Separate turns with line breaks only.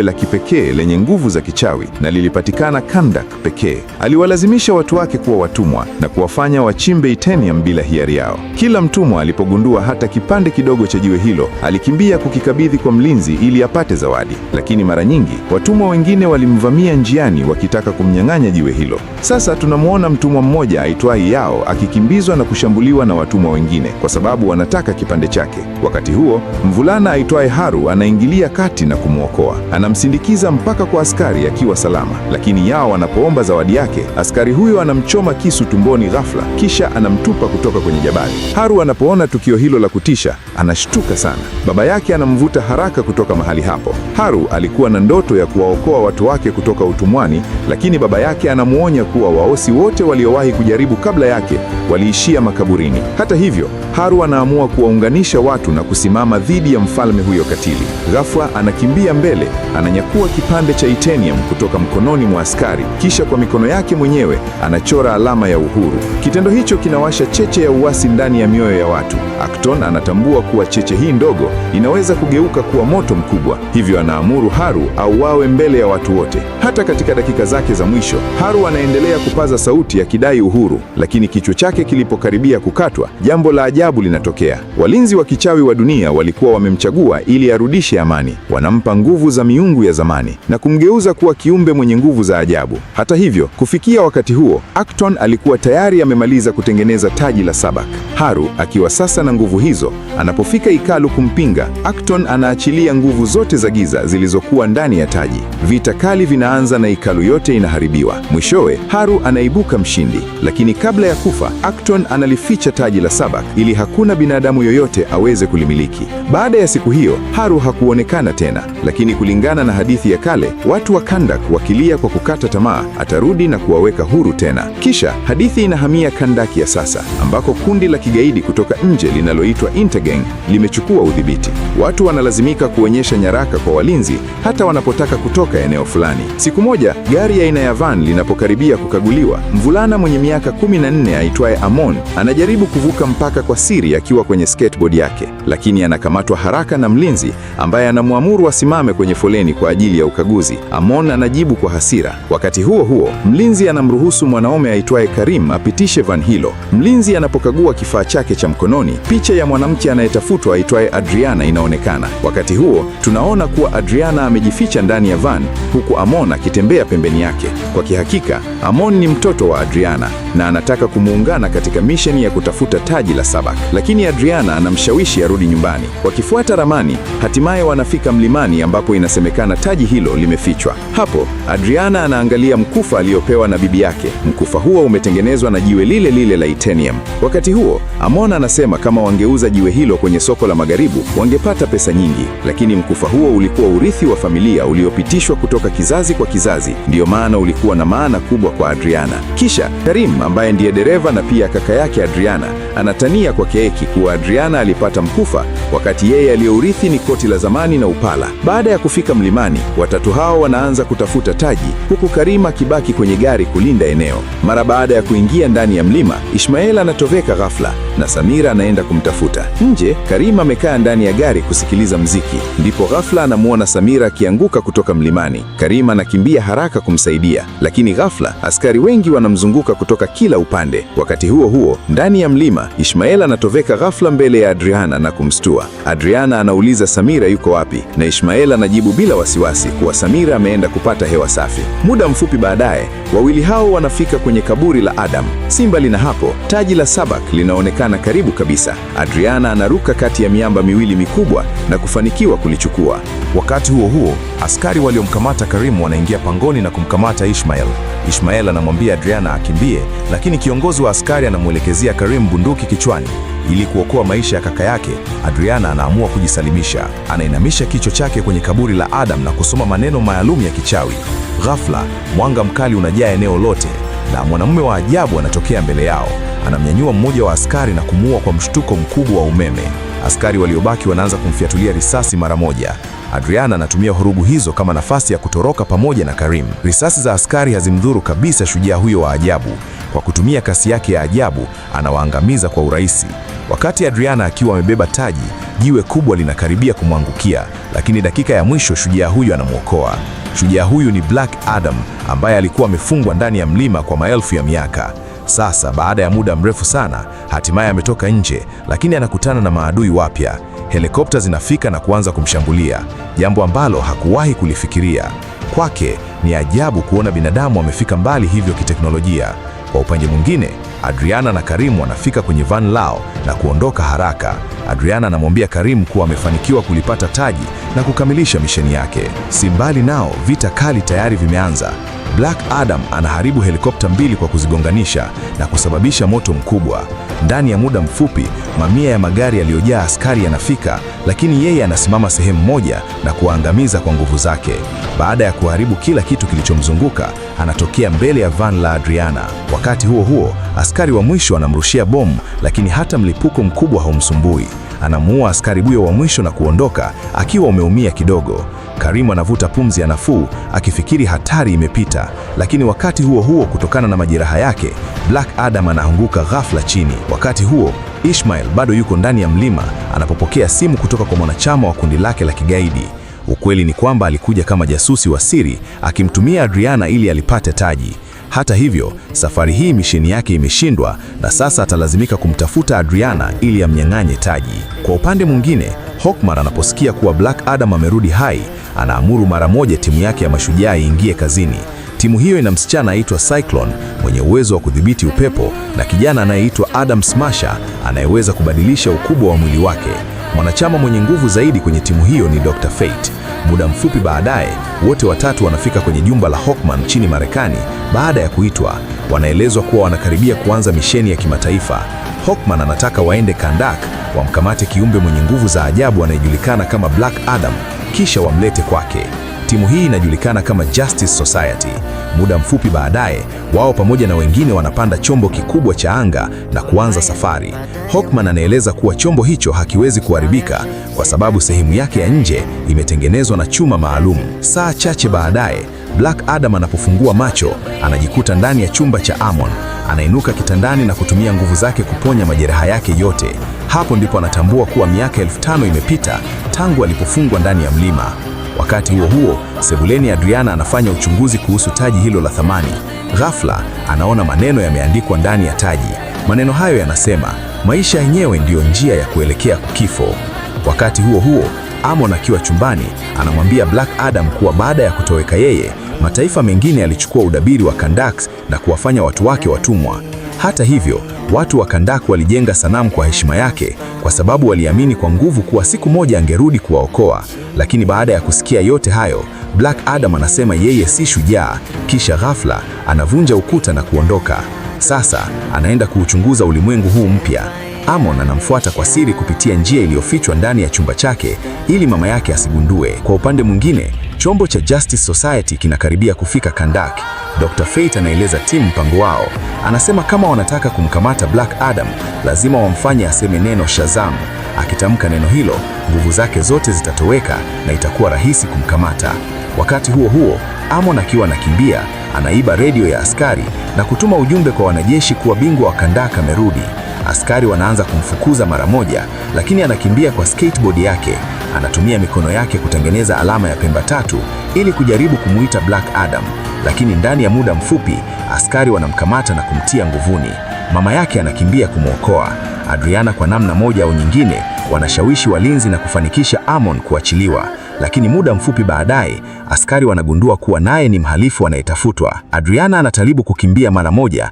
la kipekee lenye nguvu za kichawi na lilipatikana Kandak pekee. Aliwalazimisha watu wake kuwa watumwa na kuwafanya wachimbe Itanium bila hiari yao. Kila mtumwa alipogundua hata kipande kidogo cha jiwe hilo, alikimbia kukikabidhi kwa mlinzi ili apate zawadi. Lakini mara nyingi watumwa wengine walimvamia njiani wakitaka kumnyang'anya jiwe hilo. Sasa tunamwona mtumwa mmoja aitwaye Yao akikimbizwa na kushambuliwa na watumwa wengine kwa sababu wanataka kipande chake. Wakati huo, mvulana aitwaye Haru anaingilia kati na kumwokoa. Anamsindikiza mpaka kwa askari akiwa salama, lakini Yao anapoomba zawadi yake, askari huyo anamchoma kisu tumboni ghafla, kisha anamtupa kutoka kwenye jabali. Haru anapoona tukio hilo la kutisha, anashtuka sana. Baba yake anamvuta haraka kutoka mahali hapo. Haru alikuwa na ndoto ya kuwaokoa watu wake kutoka utumwani, lakini baba yake anamuonya kuwa waosi wote waliowahi kujaribu kabla yake waliishia makaburini. Hata hivyo, Haru anaamua kuwaunganisha watu na kusimama dhidi ya mfalme huyo katili. Ghafla anakimbia mbele, ananyakua kipande cha Itanium kutoka mkononi mwa askari, kisha kwa mikono yake mwenyewe anachora alama ya uhuru. Kitendo hicho kinawasha cheche ya uasi ndani ya mioyo ya watu. Acton anatambua kuwa cheche hii ndogo inaweza kugeuka kuwa moto mkubwa, hivyo anaamuru Haru auawe mbele ya watu wote. Hata katika dakika zake za mwisho, Haru anaendelea kupaza sauti akidai uhuru, lakini kichwa chake kilipokaribia kukatwa, jambo la ajabu linatokea. Walinzi wa kichawi wa dunia walikuwa wamemchagua ili arudishe amani. Wanampa nguvu za miungu ya zamani na kumgeuza kuwa kiumbe mwenye nguvu za ajabu. Hata hivyo, kufikia wakati huo, Acton alikuwa tayari amemaliza kutengeneza taji la Sabak. Haru akiwa sasa na nguvu hizo, anapofika ikalu kumpinga, Acton anaachilia nguvu zote za giza zilizokuwa ndani ya taji. Vita kali vinaanza na ikalu yote inaharibiwa. Mwishowe, Haru anaibuka mshindi, lakini kabla ya kufa, Acton analificha taji la Sabak ili hakuna binadamu yoyote aweze kulimiliki. Baada ya siku hiyo, Haru hakuonekana tena, lakini kulingana na hadithi ya kale, watu wa Kandak wakilia kwa kukata tamaa, atarudi na kuwaweka huru tena. Kisha hadithi inahamia Kandak ya sasa, ambako kundi la kigaidi kutoka nje linaloitwa Intergang limechukua udhibiti. Watu wanalazimika kuonyesha nyaraka kwa walinzi hata wanapotaka kutoka eneo fulani. Siku moja, gari aina ya van linapokaribia kukaguliwa, mvulana mwenye miaka 14 aitwaye Amon anajaribu kuvuka mpaka kwa siri akiwa kwenye skateboard yake, lakini anakamatwa haraka na mlinzi ambaye anamwamuru asimame kwenye foleni kwa ajili ya ukaguzi. Amon anajibu kwa hasira. Wakati huo huo, mlinzi anamruhusu mwanaume aitwaye Karim apitishe van hilo. Mlinzi anapokagua kifaa chake cha mkononi, picha ya mwanamke anayetafutwa aitwaye Adriana inaonekana. Wakati huo, tunaona kuwa Adriana amejificha ndani ya van huku Amon akitembea pembeni yake. Kwa kihakika, Amon ni mtoto wa Adriana na anataka kumuungana katika misheni ya kutafuta taji la Sabak. Lakini Adriana anamshawishi arudi nyumbani. Wakifuata ramani, hatimaye wanafika mlimani ambapo inasemekana taji hilo limefichwa. Hapo, Adriana anaangalia mkufa aliopewa na bibi yake. Mkufa huo umetengenezwa na jiwe lile lile la Itanium. Wakati huo, Amon anasema kama wangeuza jiwe hilo kwenye soko la magharibi, wangepata pesa nyingi. Lakini mkufa huo ulikuwa urithi wa familia uliopitishwa kutoka kizazi kwa kizazi, ndiyo maana ulikuwa na maana kubwa kwa Adriana. Kisha, Karim ambaye ndiye dereva na pia kaka yake Adriana, anatania kwa keeki kuwa Adriana alipata mkufa wakati yeye aliyourithi ni koti la zamani na upala. Baada ya kufika mlimani, watatu hao wanaanza kutafuta taji, huku Karim akibaki kwenye gari kulinda eneo. Mara baada ya kuingia ndani ya mlima, Ishmael anatoveka ghafla na Samira anaenda kumtafuta. Nje, Karim amekaa ndani ya gari kusikiliza mziki. Ndipo ghafla anamuona Samira akianguka kutoka mlimani. Karim anakimbia haraka kumsaidia, lakini ghafla askari wengi wanamzunguka kutoka kila upande. Wakati huo huo, ndani ya mlima, Ishmael anatoveka ghafla mbele ya Adriana na kumstua. Adriana anauliza Samira yuko wapi, na Ishmael anajibu bila wasiwasi kuwa Samira ameenda kupata hewa safi. Muda mfupi baadaye, wawili hao wanafika kwenye kaburi la Adam. Si mbali na hapo, taji la Sabak linaonekana karibu kabisa. Adriana anaruka kati ya miamba miwili mikubwa na kufanikiwa kulichukua.
Wakati huo huo, askari waliomkamata Karim wanaingia pangoni na kumkamata Ishmael. Ishmael anamwambia Adriana akimbie, lakini kiongozi wa askari anamwelekezea Karim bunduki kichwani. Ili kuokoa maisha ya kaka yake, Adriana anaamua kujisalimisha. Anainamisha kichwa chake kwenye kaburi la Adam na kusoma maneno maalum ya kichawi. Ghafla, mwanga mkali unajaa eneo lote na mwanamume wa ajabu anatokea mbele yao. Anamnyanyua mmoja wa askari na kumuua kwa mshtuko mkubwa wa umeme. Askari waliobaki wanaanza kumfiatulia risasi mara moja. Adriana anatumia hurubu hizo kama nafasi ya kutoroka pamoja na Karim. Risasi za askari hazimdhuru kabisa shujaa huyo wa ajabu. Kwa kutumia kasi yake ya ajabu, anawaangamiza kwa urahisi. Wakati Adriana akiwa amebeba taji, jiwe kubwa linakaribia kumwangukia, lakini dakika ya mwisho shujaa huyu anamwokoa. Shujaa huyu ni Black Adam ambaye alikuwa amefungwa ndani ya mlima kwa maelfu ya miaka. Sasa baada ya muda mrefu sana, hatimaye ametoka nje, lakini anakutana na maadui wapya. Helikopta zinafika na kuanza kumshambulia, jambo ambalo hakuwahi kulifikiria. Kwake ni ajabu kuona binadamu wamefika mbali hivyo kiteknolojia. Kwa upande mwingine, Adriana na Karim wanafika kwenye van lao na kuondoka haraka. Adriana anamwambia Karim kuwa amefanikiwa kulipata taji na kukamilisha misheni yake. Si mbali nao, vita kali tayari vimeanza. Black Adam anaharibu helikopta mbili kwa kuzigonganisha na kusababisha moto mkubwa. Ndani ya muda mfupi, mamia ya magari yaliyojaa askari yanafika, lakini yeye anasimama sehemu moja na kuwaangamiza kwa nguvu zake. Baada ya kuharibu kila kitu kilichomzunguka, anatokea mbele ya van la Adriana. Wakati huo huo, askari wa mwisho anamrushia bomu, lakini hata mlipuko mkubwa haumsumbui. Anamuua askari huyo wa mwisho na kuondoka akiwa umeumia kidogo. Karim anavuta pumzi ya nafuu akifikiri hatari imepita, lakini wakati huo huo, kutokana na majeraha yake, Black Adam anaanguka ghafla chini. Wakati huo, Ishmael bado yuko ndani ya mlima anapopokea simu kutoka kwa mwanachama wa kundi lake la kigaidi. Ukweli ni kwamba alikuja kama jasusi wa siri akimtumia Adriana ili alipate taji. Hata hivyo, safari hii misheni yake imeshindwa na sasa atalazimika kumtafuta Adriana ili amnyang'anye taji. Kwa upande mwingine, Hawkman anaposikia kuwa Black Adam amerudi hai, anaamuru mara moja timu yake ya mashujaa iingie kazini. Timu hiyo ina msichana aitwa Cyclone mwenye uwezo wa kudhibiti upepo na kijana anayeitwa Adam Smasher anayeweza kubadilisha ukubwa wa mwili wake. Mwanachama mwenye nguvu zaidi kwenye timu hiyo ni Dr. Fate. Muda mfupi baadaye, wote watatu wanafika kwenye jumba la Hawkman nchini Marekani baada ya kuitwa. Wanaelezwa kuwa wanakaribia kuanza misheni ya kimataifa. Hawkman anataka waende Kandak, wamkamate kiumbe mwenye nguvu za ajabu anayejulikana kama Black Adam, kisha wamlete kwake. Timu hii inajulikana kama Justice Society. Muda mfupi baadaye, wao pamoja na wengine wanapanda chombo kikubwa cha anga na kuanza safari. Hawkman anaeleza kuwa chombo hicho hakiwezi kuharibika kwa sababu sehemu yake ya nje imetengenezwa na chuma maalum. Saa chache baadaye, Black Adam anapofungua macho, anajikuta ndani ya chumba cha Amon. Anainuka kitandani na kutumia nguvu zake kuponya majeraha yake yote. Hapo ndipo anatambua kuwa miaka 5000 imepita tangu alipofungwa ndani ya mlima. Wakati huo huo, sebuleni Adriana anafanya uchunguzi kuhusu taji hilo la thamani. Ghafla, anaona maneno yameandikwa ndani ya taji. Maneno hayo yanasema, maisha yenyewe ndiyo njia ya kuelekea kifo. Wakati huo huo, Amon akiwa chumbani, anamwambia Black Adam kuwa baada ya kutoweka yeye, mataifa mengine yalichukua udabiri wa Kandak na kuwafanya watu wake watumwa. Hata hivyo, watu wa Kandak walijenga sanamu kwa heshima yake kwa sababu waliamini kwa nguvu kuwa siku moja angerudi kuwaokoa. Lakini baada ya kusikia yote hayo, Black Adam anasema yeye si shujaa, kisha ghafla anavunja ukuta na kuondoka. Sasa anaenda kuuchunguza ulimwengu huu mpya. Amon anamfuata kwa siri kupitia njia iliyofichwa ndani ya chumba chake ili mama yake asigundue. Kwa upande mwingine, chombo cha Justice Society kinakaribia kufika Kandak. Dr. Fate anaeleza timu mpango wao. Anasema kama wanataka kumkamata Black Adam, lazima wamfanye aseme neno Shazam. Akitamka neno hilo, nguvu zake zote zitatoweka na itakuwa rahisi kumkamata. Wakati huo huo, Amon akiwa anakimbia, anaiba redio ya askari na kutuma ujumbe kwa wanajeshi kuwa bingwa wa Kandak amerudi. Askari wanaanza kumfukuza mara moja, lakini anakimbia kwa skateboard yake. Anatumia mikono yake kutengeneza alama ya pembe tatu ili kujaribu kumuita Black Adam, lakini ndani ya muda mfupi askari wanamkamata na kumtia nguvuni. Mama yake anakimbia kumwokoa. Adriana kwa namna moja au nyingine wanashawishi walinzi na kufanikisha Amon kuachiliwa, lakini muda mfupi baadaye askari wanagundua kuwa naye ni mhalifu anayetafutwa. Adriana anataribu kukimbia mara moja